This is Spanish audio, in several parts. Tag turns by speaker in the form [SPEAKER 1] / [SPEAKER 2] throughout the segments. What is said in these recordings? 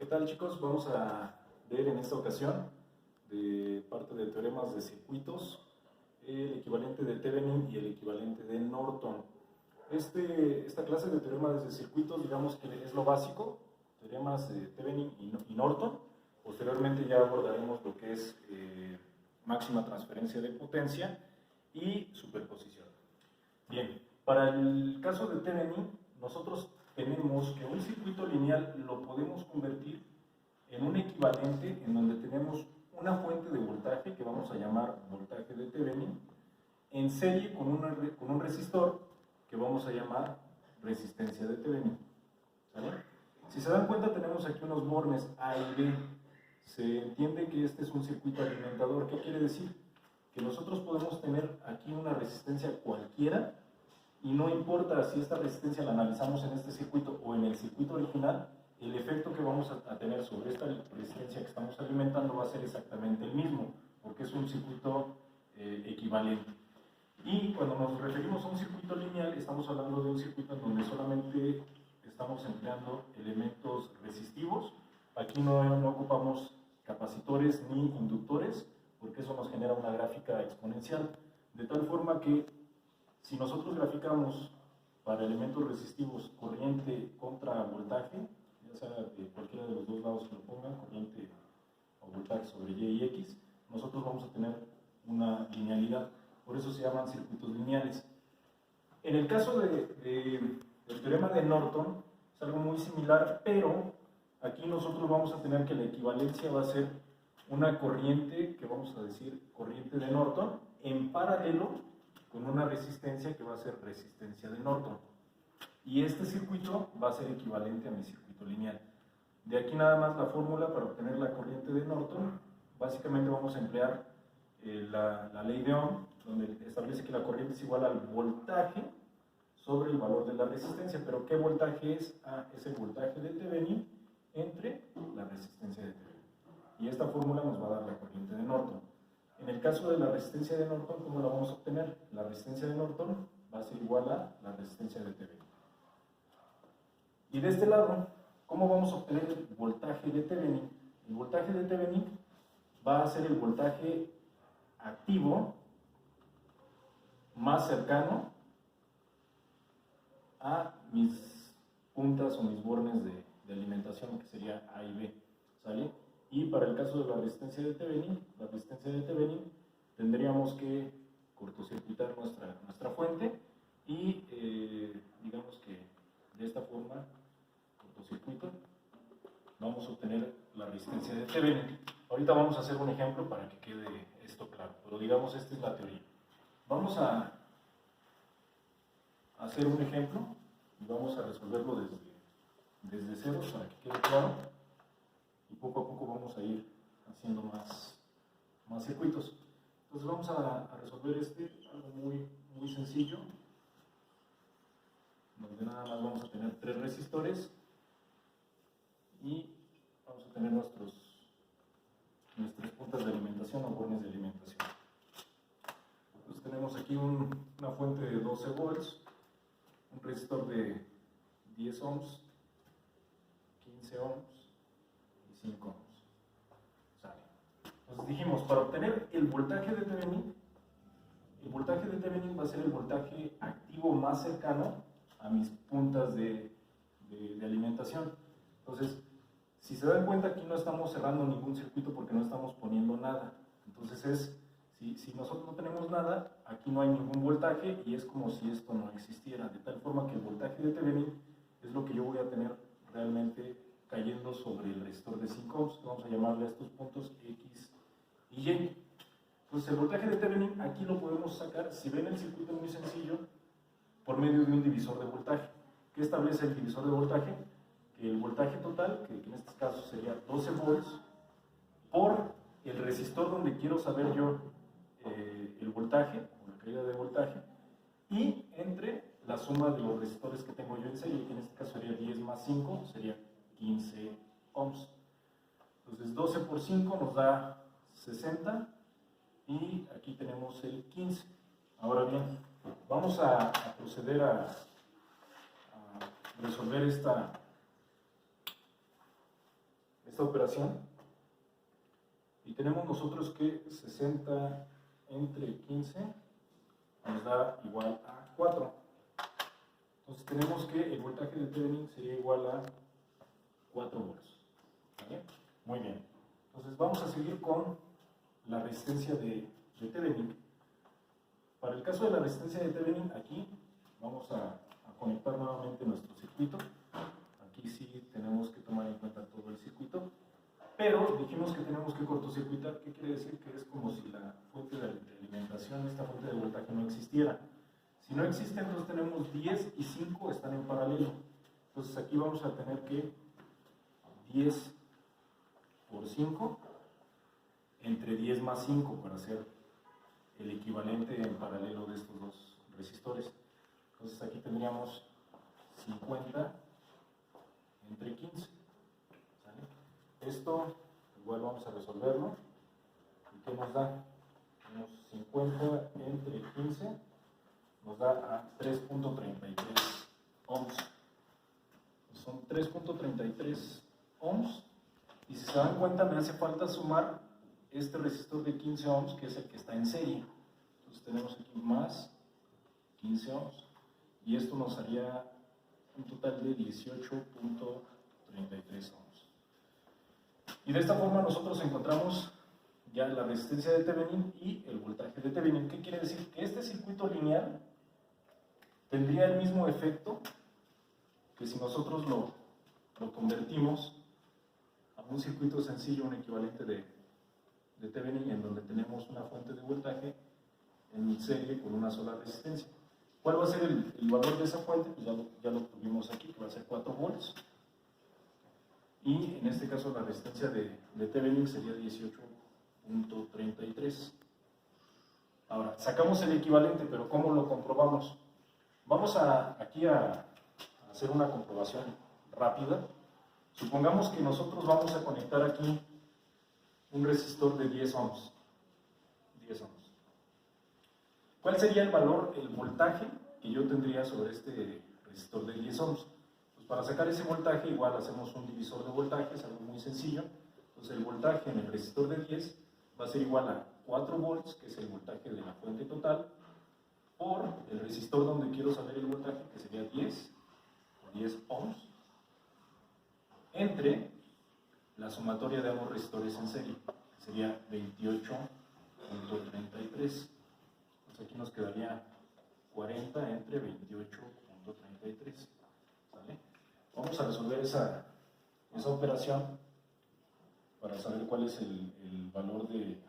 [SPEAKER 1] ¿Qué tal, chicos? Vamos a ver en esta ocasión, de parte de teoremas de circuitos, el equivalente de Thevenin y el equivalente de Norton. Esta clase de teoremas de circuitos, digamos que es lo básico, teoremas de Thevenin y Norton. Posteriormente ya abordaremos lo que es máxima transferencia de potencia y superposición. Bien, para el caso de Thevenin, nosotros tenemos que un circuito lineal lo podemos convertir en un equivalente en donde tenemos una fuente de voltaje que vamos a llamar voltaje de Thevenin en serie con un resistor que vamos a llamar resistencia de Thevenin. ¿Sale? Si se dan cuenta, tenemos aquí unos bornes A y B. Se entiende que este es un circuito alimentador. ¿Qué quiere decir? Que nosotros podemos tener aquí una resistencia cualquiera y no importa si esta resistencia la analizamos en este circuito o en el circuito original, el efecto que vamos a tener sobre esta resistencia que estamos alimentando va a ser exactamente el mismo, porque es un circuito equivalente. Y cuando nos referimos a un circuito lineal, estamos hablando de un circuito en donde solamente estamos empleando elementos resistivos. Aquí no ocupamos capacitores ni inductores, porque eso nos genera una gráfica exponencial, de tal forma que si nosotros graficamos para elementos resistivos corriente contra voltaje, ya sea de cualquiera de los dos lados que lo pongan, corriente o voltaje sobre Y y X, nosotros vamos a tener una linealidad. Por eso se llaman circuitos lineales. En el caso del teorema de Norton, es algo muy similar, pero aquí nosotros vamos a tener que la equivalencia va a ser una corriente, que vamos a decir corriente de Norton, en paralelo con una resistencia que va a ser resistencia de Norton. Y este circuito va a ser equivalente a mi circuito lineal. De aquí nada más la fórmula para obtener la corriente de Norton. Básicamente vamos a emplear la ley de Ohm, donde establece que la corriente es igual al voltaje sobre el valor de la resistencia. Pero ¿qué voltaje es? Es el voltaje de Thevenin entre la resistencia de Thevenin. Y esta fórmula nos va a dar la corriente de Norton. En el caso de la resistencia de Norton, ¿cómo la vamos a obtener? La resistencia de Norton va a ser igual a la resistencia de Thevenin. Y de este lado, ¿cómo vamos a obtener el voltaje de Thevenin? El voltaje de Thevenin va a ser el voltaje activo más cercano a mis puntas o mis bornes de alimentación, que sería A y B. ¿Sale? Y para el caso de la resistencia de Thevenin, tendríamos que cortocircuitar nuestra fuente y digamos que de esta forma, cortocircuito, vamos a obtener la resistencia de Thevenin. Ahorita vamos a hacer un ejemplo para que quede esto claro, pero digamos esta es la teoría. Vamos a hacer un ejemplo y vamos a resolverlo desde cero para que quede claro. Y poco a poco vamos a ir haciendo más circuitos. Entonces vamos a resolver algo muy sencillo, donde nada más vamos a tener 3 resistores y vamos a tener nuestras puntas de alimentación o bornes de alimentación. Entonces tenemos aquí una fuente de 12 volts, un resistor de 10 ohms, 15 ohms, 5 ohms. Sale. Entonces dijimos, para obtener el voltaje de Thevenin va a ser el voltaje activo más cercano a mis puntas de alimentación. Entonces, si se dan cuenta, aquí no estamos cerrando ningún circuito porque no estamos poniendo nada. Entonces, si nosotros no tenemos nada, aquí no hay ningún voltaje y es como si esto no existiera. De tal forma que el voltaje de Thevenin es lo que yo voy a tener realmente cayendo sobre el resistor de 5 ohms, vamos a llamarle a estos puntos X y Y. Entonces el voltaje de Thevenin aquí lo podemos sacar, si ven el circuito muy sencillo, por medio de un divisor de voltaje. ¿Qué establece el divisor de voltaje? Que el voltaje total, que en este caso sería 12 volts, por el resistor donde quiero saber yo el voltaje, o la caída de voltaje, y entre la suma de los resistores que tengo yo en serie, que en este caso sería 10 más 5, sería 15 ohms. Entonces 12 por 5 nos da 60 y aquí tenemos el 15. Ahora bien, vamos a proceder a resolver esta operación y tenemos nosotros que 60 entre 15 nos da igual a 4. Entonces tenemos que el voltaje de Thevenin sería igual a 4 volts. ¿Vale? Muy bien. Entonces vamos a seguir con la resistencia de Thevenin. Para el caso de la resistencia de Thevenin, aquí vamos a conectar nuevamente nuestro circuito. Aquí sí tenemos que tomar en cuenta todo el circuito, pero dijimos que tenemos que cortocircuitar. ¿Qué quiere decir? Que es como si la fuente de alimentación, esta fuente de voltaje no existiera. Si no existe, entonces tenemos 10 y 5 están en paralelo. Entonces aquí vamos a tener que 10 por 5 entre 10 más 5 para hacer el equivalente en paralelo de estos dos resistores. Entonces aquí tendríamos 50 entre 15. ¿Sale? Esto igual vamos a resolverlo. ¿Y qué nos da? Tenemos 50 entre 15, nos da a 3.33 ohms. Son 3.33 ohms. Y si se dan cuenta, me hace falta sumar este resistor de 15 ohms, que es el que está en serie. Entonces tenemos aquí más 15 ohms. Y esto nos haría un total de 18.33 ohms. Y de esta forma nosotros encontramos ya la resistencia de Thevenin y el voltaje de Thevenin. ¿Qué quiere decir? Que este circuito lineal tendría el mismo efecto que si nosotros lo convertimos a un circuito sencillo, un equivalente de Thevenin, en donde tenemos una fuente de voltaje en serie con una sola resistencia. ¿Cuál va a ser el valor de esa fuente? Pues ya lo tuvimos aquí, que va a ser 4 volts. Y en este caso la resistencia de Thevenin sería 18.33. Ahora, sacamos el equivalente, pero ¿cómo lo comprobamos? Vamos aquí a hacer una comprobación rápida. Supongamos que nosotros vamos a conectar aquí un resistor de 10 ohms. 10 ohms. ¿Cuál sería el valor, el voltaje que yo tendría sobre este resistor de 10 ohms? Pues para sacar ese voltaje igual hacemos un divisor de voltajes, algo muy sencillo. Entonces el voltaje en el resistor de 10 va a ser igual a 4 volts, que es el voltaje de la fuente total, por el resistor donde quiero saber el voltaje, que sería 10 ohms, entre la sumatoria de ambos resistores en serie, que sería 28.33. Aquí nos quedaría 40 entre 28.33. ¿Vale? Vamos a resolver esa operación para saber cuál es el valor del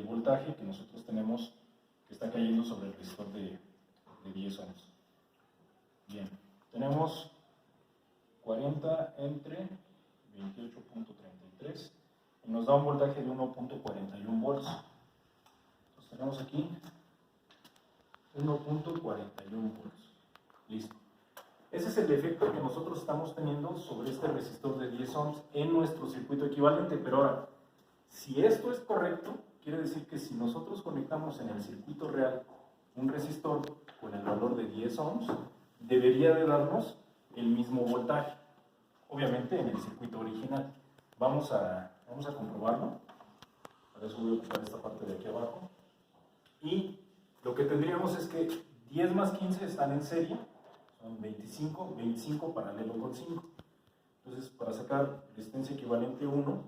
[SPEAKER 1] voltaje que nosotros tenemos que está cayendo sobre el resistor de 10 ohms. Bien, tenemos 40 entre 28.33 y nos da un voltaje de 1.41 volts. Tenemos aquí 1.41 volts. Listo. Ese es el efecto que nosotros estamos teniendo sobre este resistor de 10 ohms en nuestro circuito equivalente. Pero ahora, si esto es correcto, quiere decir que si nosotros conectamos en el circuito real un resistor con el valor de 10 ohms, debería de darnos el mismo voltaje. Obviamente en el circuito original. Vamos a comprobarlo. Para eso voy a ocupar esta parte de aquí abajo. Y lo que tendríamos es que 10 más 15 están en serie, son 25, 25 paralelo con 5. Entonces, para sacar resistencia equivalente 1,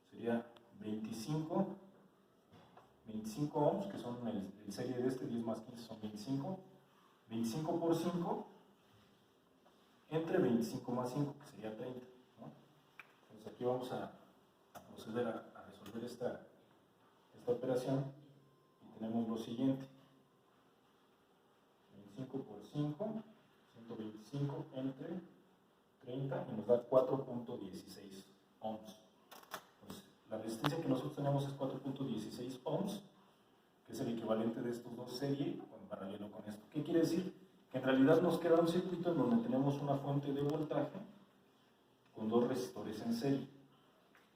[SPEAKER 1] sería 25 ohms, que son el serie de este, 10 más 15 son 25. 25 por 5, entre 25 más 5, que sería 30. ¿No? Entonces, aquí vamos a proceder a resolver esta operación. Tenemos lo siguiente: 25 por 5, 125 entre 30, y nos da 4.16 ohms. Pues, la resistencia que nosotros tenemos es 4.16 ohms, que es el equivalente de estos dos serie en paralelo con esto. ¿Qué quiere decir? Que en realidad nos queda un circuito en donde tenemos una fuente de voltaje con dos resistores en serie.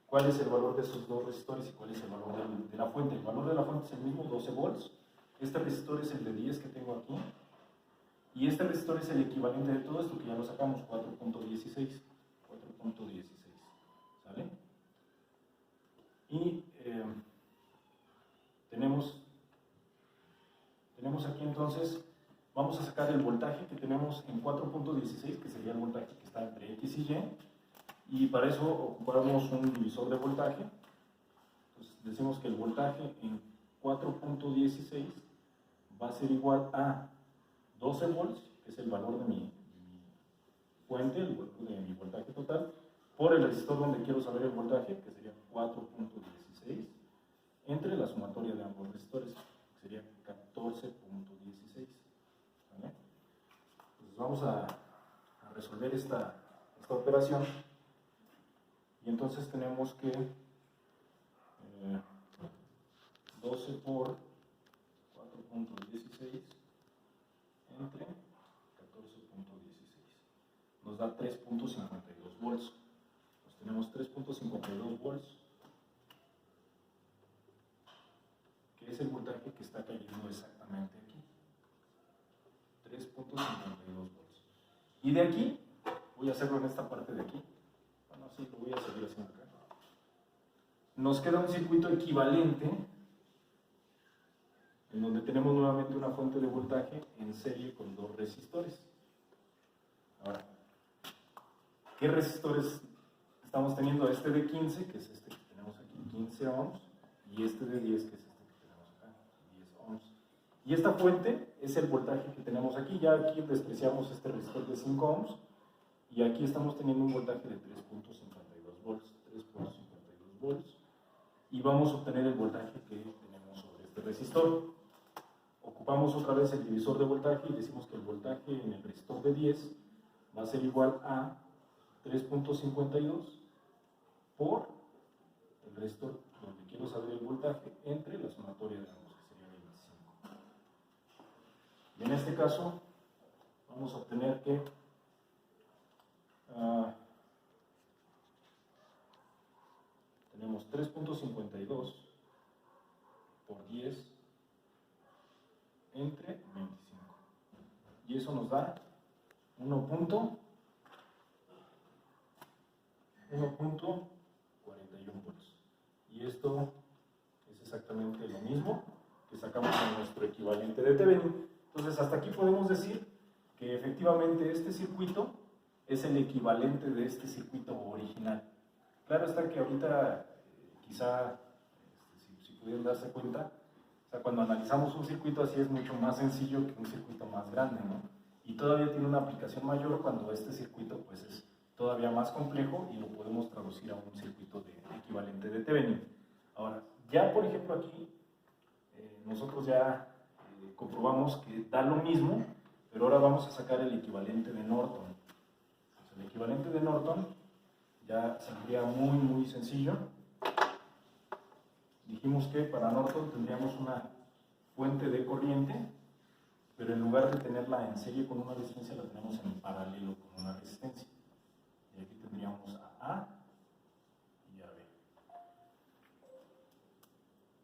[SPEAKER 1] ¿Cuál es el valor de esos dos resistores y cuál es el valor de la fuente? El valor de la fuente es el mismo, 12 volts. Este resistor es el de 10 que tengo aquí. Y este resistor es el equivalente de todo esto, que ya lo sacamos, 4.16. aquí entonces, vamos a sacar el voltaje que tenemos en 4.16, que sería el voltaje que está entre X y Y para eso ocupamos un divisor de voltaje. Entonces decimos que el voltaje en 4.16 va a ser igual a 12 volts, que es el valor de mi fuente, de mi voltaje total, por el resistor donde quiero saber el voltaje, que sería 4.16, entre la sumatoria de ambos resistores, que sería 14.16. ¿Vale? Entonces vamos a resolver esta operación, y entonces tenemos que 12 por 4.16 entre 14.16 nos da 3.52 volts. Pues tenemos 3.52 volts, que es el voltaje que está cayendo exactamente aquí. 3.52 volts. Y de aquí, voy a hacerlo en esta parte de aquí. Bueno, sí, lo voy a seguir haciendo acá. Nos queda un circuito equivalente en donde tenemos nuevamente una fuente de voltaje en serie con dos resistores. Ahora, ¿qué resistores estamos teniendo? Este de 15, que es este que tenemos aquí, 15 ohms, y este de 10, que es este que tenemos acá, 10 ohms. Y esta fuente es el voltaje que tenemos aquí. Ya aquí despreciamos este resistor de 5 ohms, y aquí estamos teniendo un voltaje de 3.52 volts, 3.52 volts, y vamos a obtener el voltaje que tenemos sobre este resistor. Ocupamos otra vez el divisor de voltaje y decimos que el voltaje en el resistor de 10 va a ser igual a 3.52 por el resistor donde quiero saber el voltaje entre la sumatoria de ambos, que sería 25. Y en este caso vamos a obtener que tenemos 3.52 por 10 entre 25. Y eso nos da 1.41 volts. Y esto es exactamente lo mismo que sacamos en nuestro equivalente de Thevenin. Entonces, hasta aquí podemos decir que efectivamente este circuito es el equivalente de este circuito original. Claro está que ahorita, quizá, si pudieran darse cuenta, o sea, cuando analizamos un circuito así es mucho más sencillo que un circuito más grande, ¿no? Y todavía tiene una aplicación mayor cuando este circuito pues, es todavía más complejo y lo podemos traducir a un circuito equivalente de Thevenin. Ahora, ya por ejemplo aquí, nosotros ya comprobamos que da lo mismo, pero ahora vamos a sacar el equivalente de Norton. Entonces, el equivalente de Norton ya saldría muy sencillo. Dijimos que para Norton tendríamos una fuente de corriente, pero en lugar de tenerla en serie con una resistencia, la tenemos en paralelo con una resistencia. Y aquí tendríamos a y a B.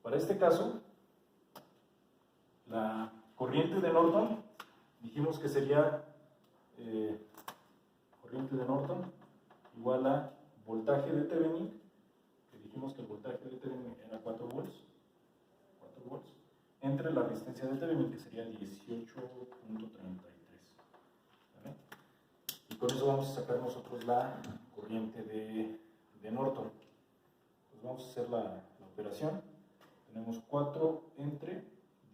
[SPEAKER 1] Para este caso, la corriente de Norton, dijimos que sería corriente de Norton igual a voltaje de Thevenin, que dijimos que el voltaje de Thevenin era 4 volts, entre la resistencia de Thevenin, que sería 18.33. ¿Vale? Y con eso vamos a sacar nosotros la corriente de Norton. Entonces vamos a hacer la operación. Tenemos 4 entre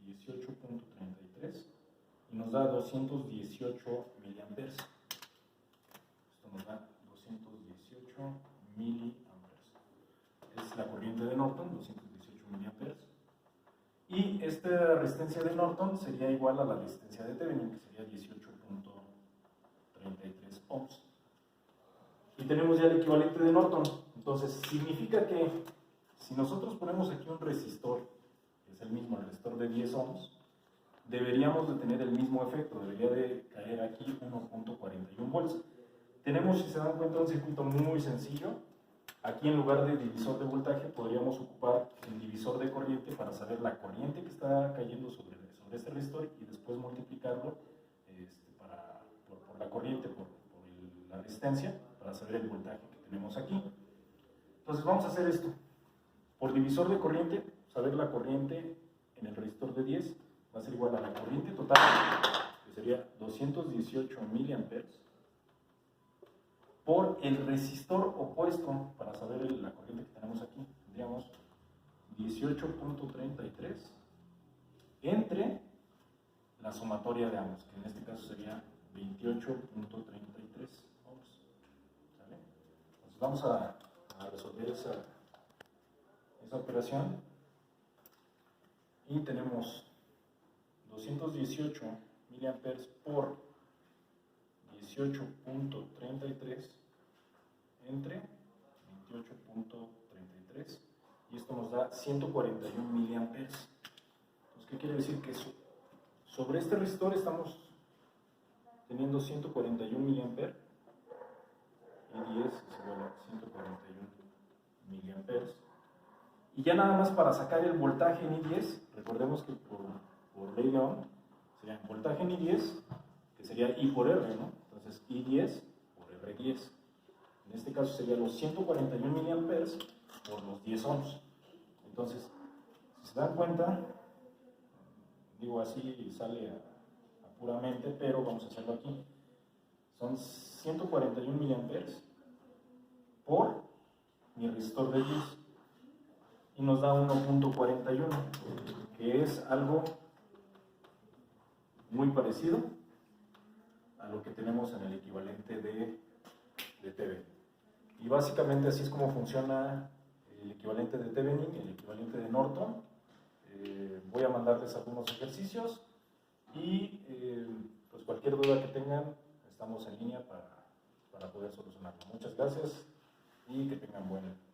[SPEAKER 1] 18.33 y nos da 218 miliamperes. Esto nos da 218 miliamperes. Es la corriente de Norton, 218 miliamperes. Y esta resistencia de Norton sería igual a la resistencia de Thevenin, que sería 18.33 ohms. Y tenemos ya el equivalente de Norton. Entonces, significa que si nosotros ponemos aquí un resistor, que es el mismo, el resistor de 10 ohms, deberíamos de tener el mismo efecto, debería de caer aquí 1.41 volts. Tenemos, si se dan cuenta, un circuito muy sencillo. Aquí en lugar de divisor de voltaje podríamos ocupar el divisor de corriente para saber la corriente que está cayendo sobre este resistor y después multiplicarlo por la corriente, por la resistencia, para saber el voltaje que tenemos aquí. Entonces vamos a hacer esto. Por divisor de corriente, saber la corriente en el resistor de 10 va va a ser igual a la corriente total, que sería 218 miliamperes, por el resistor opuesto. Para saber la corriente que tenemos aquí, tendríamos 18.33 entre la sumatoria de ambos, que en este caso sería 28.33 ohms. ¿Sale? Entonces vamos a resolver esa operación, y tenemos 218 miliamperes por 18.33 entre 28.33, y esto nos da 141 miliamperes. Entonces, ¿qué quiere decir? Que sobre este resistor estamos teniendo 141 miliamperes, y 10 es igual a 141 miliamperes. Y ya nada más para sacar el voltaje en I10, recordemos que por ley de Ohm sería voltaje en I10, que sería I por R, ¿no? Entonces I10 por R10. En este caso sería los 141 miliamperes por los 10 ohms. Entonces, si se dan cuenta, digo así sale a puramente, pero vamos a hacerlo aquí. Son 141 miliamperes por mi resistor de 10, y nos da 1.41, que es algo muy parecido a lo que tenemos en el equivalente de Thevenin. Y básicamente así es como funciona el equivalente de Thevenin y el equivalente de Norton. Voy a mandarles algunos ejercicios, y pues cualquier duda que tengan, estamos en línea para poder solucionarlo. Muchas gracias y que tengan buen